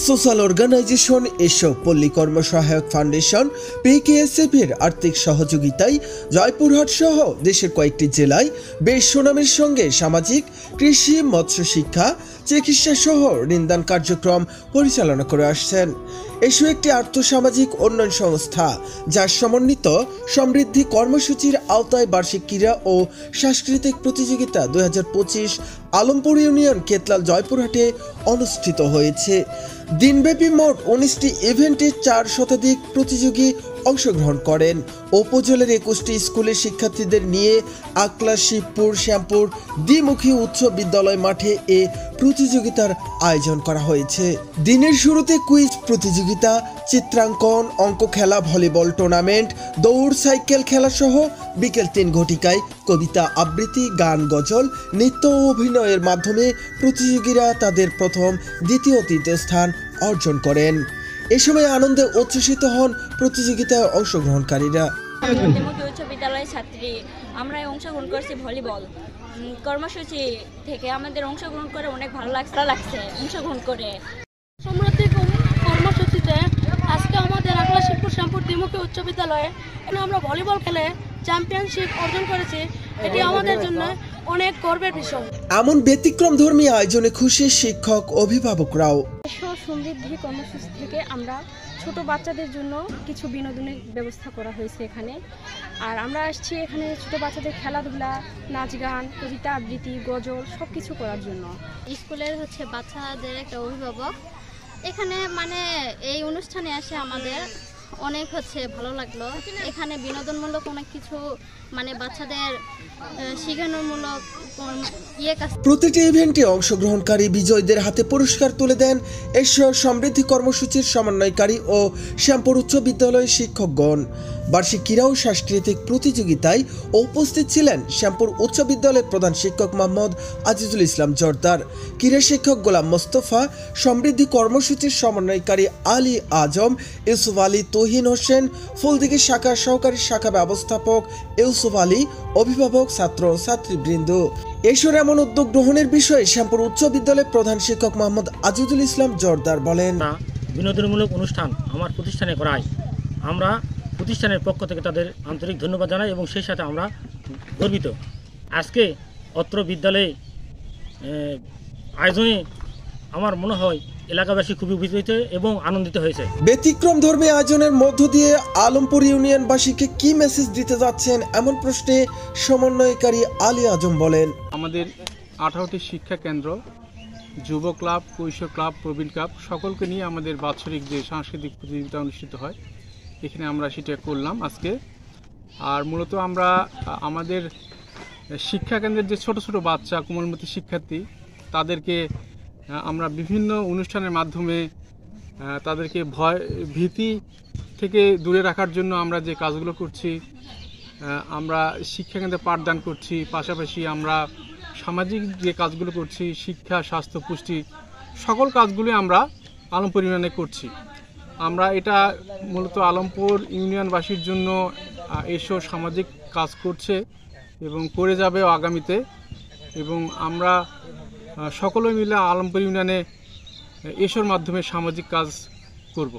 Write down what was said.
Social organisation এসব পল্লী কর্ম সহায়ক ফাউন্ডেশন PKSF এর আর্থিক সহযোগিতায় জয়পুরহাট সহ দেশের কয়েকটি জেলায় বেশ সুনামের সঙ্গে সামাজিক, কৃষি, মৎস্য শিক্ষা, চিকিৎসা সহ ঋণদান কার্যক্রম পরিচালনা করে আসছেন। এসো একটি আর্থসামাজিক উন্নয়ন সংস্থা যার সমন্বিত সমৃদ্ধি কর্মসূচির আওতায় বার্ষিক ক্রীড়া ও সাংস্কৃতিক প্রতিযোগিতা 2025 আলমপুর ইউনিয়ন কেতলাল জয়পুরহাটে অনুষ্ঠিত হয়েছে। দিনব্যাপী মোট 19টি ইভেন্টে 4 শতাধিক প্রতিযোগী অংশগ্রহণ করেন। উপজেলার 21টি স্কুলের শিক্ষার্থীদের নিয়ে আকলা, শিবপুর, শ্যামপুর দ্বিমুখী উচ্চ বিদ্যালয় মাঠে এ প্রতিযোগিতার আয়োজন করা হয়েছে। দিনের শুরুতে কুইজ প্রতিযোগিতা, চিত্রাঙ্কন, অঙ্ক খেলা, ভলিবল টুর্নামেন্ট, দৌড়, সাইকেল খেলা সহ বিকেল 3 ঘটিকায় কবিতা আবৃত্তি, গান, গজল, নৃত্য ও অভিনয়ের মাধ্যমে প্রতিযোগীরা তাদের প্রথম, দ্বিতীয়, তৃতীয় স্থান অর্জন করেন। এ সময় আনন্দে উচ্ছ্বসিত হন প্রতিযোগিতায় অংশগ্রহণকারীরা। উচ্চ বিদ্যালয়ের ছাত্রী, আমরা অংশগ্রহণ করছি ভলিবল কর্মসূচি থেকে। আমাদের অংশগ্রহণ করে অনেক ভালো লাগছে অংশগ্রহণ করে। সমৃদ্ধি কর্মসূচিতে আজকে আমাদের আকলা, শিবপুর, শ্যামপুর দ্বিমুখী উচ্চ বিদ্যালয়ে আমরা ভলিবল খেলে চ্যাম্পিয়নশিপ অর্জন করেছি। এটি আমাদের জন্য অনেক গর্বের বিষয়। এমন ব্যতিক্রমধর্মী আয়োজনে খুশি শিক্ষক, অভিভাবকরাও। সমৃদ্ধি কর্মসূচি থেকে আমরা ছোট বাচ্চাদের জন্য কিছু বিনোদনের ব্যবস্থা করা হয়েছে এখানে। আর আমরা আসছি এখানে ছোট বাচ্চাদের খেলাধুলা, নাচ, গান, কবিতা আবৃত্তি, গজল সব কিছু করার জন্য। স্কুলের বাচ্চাদের একটা অভিভাবক এখানে এই অনুষ্ঠানে আসে আমাদের অনেক ভালো লাগলো। এখানে বিনোদনমূলক অনেক কিছু বাচ্চাদের শেখানোমূলক প্রতিটি ইভেন্টে অংশগ্রহণকারী বিজয়ীদের হাতে পুরস্কার তুলে দেন এসব সমৃদ্ধি কর্মসূচির সমন্বয়কারী ও শ্যামপুর উচ্চ বিদ্যালয়ের শিক্ষকগণ। বার্ষিক ক্রীড়া ও সাংস্কৃতিক প্রতিযোগিতায় উপস্থিত ছিলেন শ্যামপুর উচ্চ বিদ্যালয়ের প্রধান শিক্ষক মোহাম্মদ আজিজুল ইসলাম জর্দার, ক্রীড়া শিক্ষক গোলাম মোস্তফা, সমৃদ্ধি কর্মসূচির সমন্বয়কারী আলী আজম, ইউসুফ আলী, তহিন হোসেন, ফুলদিঘি শাখার সহকারী শাখা ব্যবস্থাপক ইউসুফ আলী, অভিভাবক, ছাত্র ছাত্রীবৃন্দ। এসব এমন উদ্যোগ গ্রহণের বিষয়ে শ্যামপুর উচ্চ বিদ্যালয়ের প্রধান শিক্ষক মোহাম্মদ আজিজুল ইসলাম জর্দার বলেন, বিনোদনমূলক অনুষ্ঠান আমার প্রতিষ্ঠানে করায় আমরা প্রতিষ্ঠানের পক্ষ থেকে তাদের আন্তরিক ধন্যবাদ জানাই এবং সেই সাথে আমরা গর্বিত। আজকে অত্র বিদ্যালয়ে আয়োজনে আমার মনে হয় এলাকাবাসী খুবই উপকৃত এবং আনন্দিত হয়েছে। ব্যতিক্রমধর্মী আয়োজনের মধ্য দিয়ে আলমপুর ইউনিয়নবাসীকে কি মেসেজ দিতে যাচ্ছেন এমন প্রশ্নে সমন্বয়কারী আলী আজম বলেন, আমাদের 18টি শিক্ষা কেন্দ্র, যুব ক্লাব, কৈশোর ক্লাব, প্রবীণ ক্লাব সকলকে নিয়ে আমাদের বাৎসরিক যে সাংস্কৃতিক প্রতিযোগিতা অনুষ্ঠিত হয় এখানে আমরা সেটা করলাম আজকে। আর মূলত আমরা আমাদের শিক্ষা কেন্দ্রের যে ছোট ছোট বাচ্চা, কোমলমতি শিক্ষার্থী, তাদেরকে আমরা বিভিন্ন অনুষ্ঠানের মাধ্যমে তাদেরকে ভীতি থেকে দূরে রাখার জন্য আমরা যে কাজগুলো করছি, আমরা শিক্ষাকেন্দ্রে পাঠদান করছি, পাশাপাশি আমরা সামাজিক যে কাজগুলো করছি, শিক্ষা, স্বাস্থ্য, পুষ্টি সকল কাজগুলি আমরা আলমপুর ইউনিয়নে করছি। আমরা এটা মূলত আলমপুর ইউনিয়নবাসীর জন্য এসব সামাজিক কাজ করছে এবং করে যাবে আগামীতে, এবং আমরা সকলে মিলে আলমপুর ইউনিয়নে এসব মাধ্যমে সামাজিক কাজ করব।